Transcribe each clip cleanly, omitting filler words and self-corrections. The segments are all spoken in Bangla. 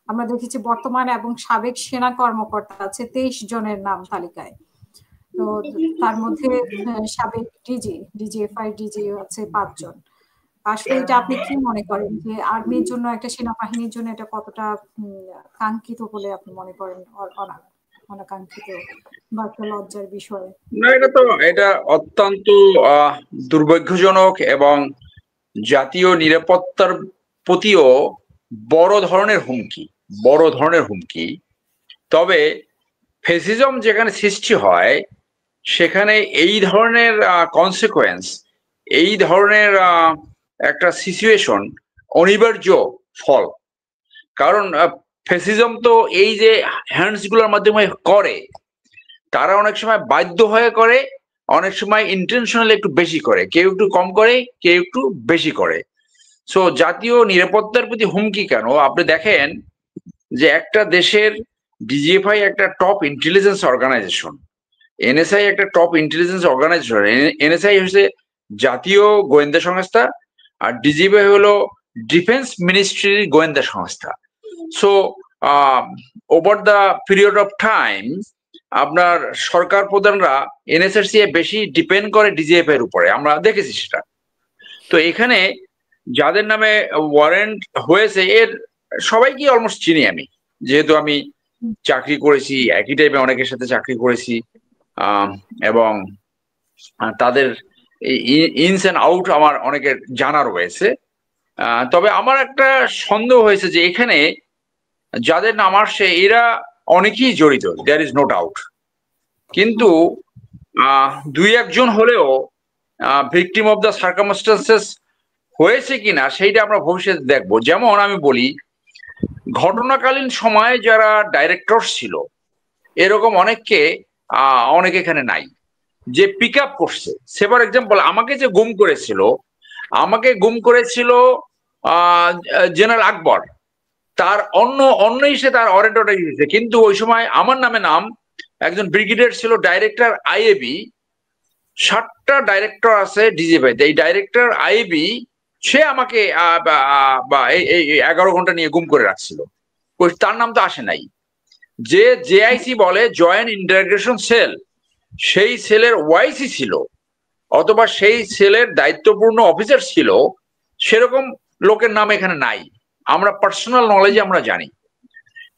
আমরা দেখেছি বর্তমান এবং সাবেক সেনা কর্মকর্তা আছে 23 জনের নাম তালিকায়। তো তার মধ্যে সাবেক ডিজিএফআই ডিজি আছে 5 জন। আসলে এটা আপনি কি মনে করেন যে আর্মির জন্য, একটা সেনাবাহিনীর জন্য এটা কতটা কাঙ্ক্ষিত বলে আপনি মনে করেন? অনাকাঙ্ক্ষিত বা একটা লজ্জার বিষয়? না, এটা অত্যন্ত দুর্ভাগ্যজনক এবং জাতীয় নিরাপত্তার প্রতিও বড় ধরনের হুমকি। তবে ফ্যাসিজম যেখানে সৃষ্টি হয় সেখানে এই ধরনের কনসিকোয়েন্স, এই ধরনের একটা সিচুয়েশন অনিবার্য ফল। কারণ ফ্যাসিজম তো এই যে হ্যান্ডস গুলোর মাধ্যমে করে, তারা অনেক সময় বাধ্য হয়ে করে, অনেক সময় ইন্টেনশনালি একটু বেশি করে, কেউ একটু কম করে, কেউ একটু বেশি করে। সো জাতীয় নিরাপত্তার প্রতি হুমকি কেন? আপনি দেখেন যে একটা দেশের ডিজিএফআই একটা টপ ইন্টেলিজেন্স অর্গানাইজেশন, এনএসআই একটা টপ ইন্টেলিজেন্স অর্গানাইজেশন। এনএসআই হচ্ছে জাতীয় গোয়েন্দা সংস্থা, আর ডিজিএফআই হলো ডিফেন্স মিনিস্ট্রির গোয়েন্দা সংস্থা। So over the period of time আপনার সরকার প্রধানরা এনএসআরসি বেশি ডিপেন্ড করে ডিজিএফ এর উপরে, আমরা দেখেছি সেটা। তো এখানে যাদের নামে ওয়ারেন্ট হয়েছে এর সবাইকে অলমোস্ট চিনি আমি, যেহেতু আমি চাকরি করেছি, একই টাইমে অনেকের সাথে চাকরি করেছি, এবং তাদের ইনস এন্ড আউট আমার অনেকের জানা রয়েছে। তবে আমার একটা সন্দেহ হয়েছে যে এখানে যাদের নাম আসছে এরা অনেকেই জড়িত, দেয়ার ইজ নো ডাউট। কিন্তু দুই একজন হলেও ভিকটিম অফ দ্য সার্কামস্টান্সেস হয়েছে কিনা সেইটা আমরা ভবিষ্যতে দেখবো। যেমন আমি বলি, ঘটনাকালীন সময়ে যারা ডাইরেক্টর ছিল এরকম অনেকে এখানে নাই, যে পিক আপ করছে। সে ফর এক্সাম্পল আমাকে যে গুম করেছিল জেনারেল আকবর, তার অন্য ইসে তার অরেন্টটা দিয়েছে, কিন্তু ওই সময় আমার নাম একজন ব্রিগেডিয়ার ছিল, ডাইরেক্টর আইএবি। 7টা ডাইরেক্টর আছে ডিজিএফআই, এই ডাইরেক্টর আইএবি সে আমাকে 11 ঘন্টা নিয়ে গুম করে রাখছিল, তার নাম তো আসে নাই। যে জেআইসি বলে জয়েন্ট ইন্টারগ্রেশন সেল, সেই সেলের ওয়াইসি ছিল অথবা সেই সেলের দায়িত্বপূর্ণ অফিসার ছিল, সেরকম লোকের নাম এখানে নাই। আমরা পার্সোনাল নলেজে আমরা জানি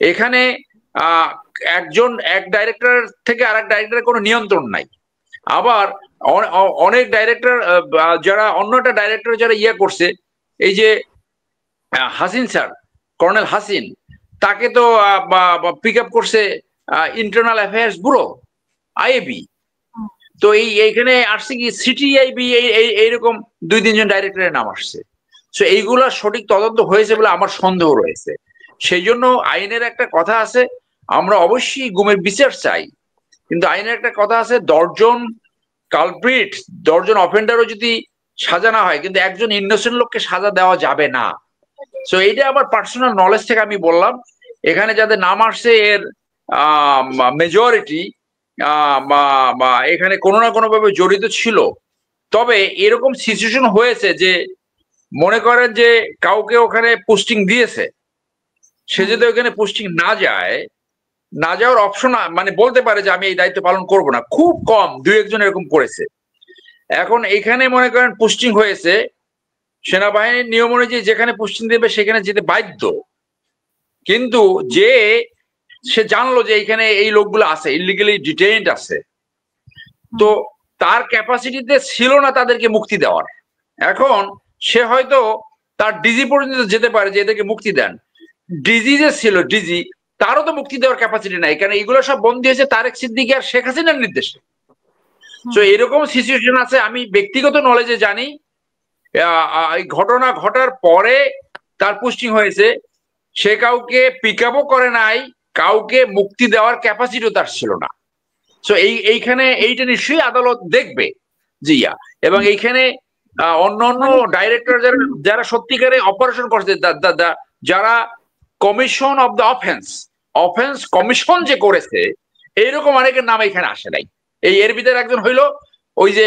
এখানে এক ডাইরেক্টর থেকে আরেক ডাইরেক্টরের কোনো নিয়ন্ত্রণ নাই। আবার অনেক ডাইরেক্টর যারা অন্য একটা ডাইরেক্টর যারা করছে, এই যে হাসিন স্যার, কর্নেল হাসিন, তাকে তো পিক আপ করছে ইন্টারনাল অ্যাফেয়ার্স ব্যুরো, আইএবি। তো এইখানে আসছে কি সিটিআইবি, এইরকম 2-3 জন ডাইরেক্টরের নাম আসছে। তো এইগুলা সঠিক তদন্ত হয়েছে বলে আমার সন্দেহ রয়েছে। সেই জন্য আইনের একটা কথা আছে, আমরা অবশ্যই গুমের বিচার চাই, কিন্তু আইনের একটা কথা আছে 10 জন কালপ্রিট, 10 জন অফেন্ডারও যদি সাজা না হয়, কিন্তু একজন ইনোসেন্ট লোককে সাজা দেওয়া যাবে না। সো এইটা আমার পার্সোনাল নলেজ থেকে আমি বললাম। এখানে যাদের নাম আসছে এর মেজরিটি এখানে কোনো না কোনো ভাবে জড়িত ছিল। তবে এরকম সিচুয়েশন হয়েছে যে মনে করেন যে কাউকে ওখানে পোস্টিং দিয়েছে, সে যদি ওখানে পোস্টিং না যাওয়ার অপশন, মানে বলতে পারে যে আমি এই দায়িত্ব পালন করব না, খুব কম 2-1 জন এরকম করেছে। এখন এখানে মনে করেন পোস্টিং হয়েছে, সেনাবাহিনীর নিয়ম অনুযায়ী যেখানে পোস্টিং দেবে সেখানে যেতে বাধ্য, কিন্তু সে জানলো যে এইখানে এই লোকগুলো আছে, ইলিগালি ডিটেইনড আছে, তো তার ক্যাপাসিটিতে ছিল না তাদেরকে মুক্তি দেওয়ার। এখন সে হয়তো তার ডিজি পর্যন্ত যেতে পারে যে এদেরকে মুক্তি দেন, ডিজি যে ছিল ডিজি, তারও তো মুক্তি দেওয়ার ক্যাপাসিটি নাই, কারণ এইগুলো সব বন্দী হয়েছে তারেক সিদ্দিকী আর শেখ হাসিনার নির্দেশে। তো এরকম সিচুয়েশন আছে। আমি ব্যক্তিগত নলেজে জানি এই ঘটনা ঘটার পরে তার পোস্টিং হয়েছে, সে কাউকে পিক আপও করে নাই, কাউকে মুক্তি দেওয়ার ক্যাপাসিটিও তার ছিল না। সো এইখানে এইটা নিশ্চয়ই আদালত দেখবে জিয়া, এবং এইখানে অন্যান্য ডাইরেক্টর যারা সত্যিকারে অপারেশন করছে, যারা commission of the offence commission যে করেছে, এইরকম অনেকের নাম এখানে আসে নাই। এর ভিতরে একজন হইলো ওই যে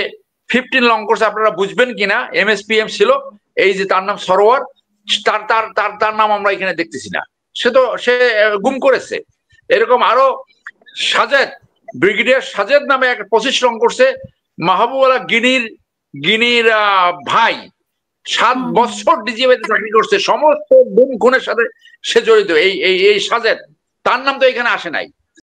15 লং কোর্স, আপনারা বুঝবেন কিনা, এমএসপিএম ছিল, এই যে তার নাম সরোয়ার, তার নাম আমরা এখানে দেখতেছি না। সে গুম করেছে। এরকম আরো সাজেদ, ব্রিগেডিয়ার সাজেদ নামে একটা 25 রং করছে মাহবুবুল্লাহ গিনির ভাই, 7 বছর ডিজিএফআইতে চাকরি করছে, সমস্ত গুম খুনের সাথে সে জড়িত। এই সাজেদ, তার নাম তো এখানে আসে নাই।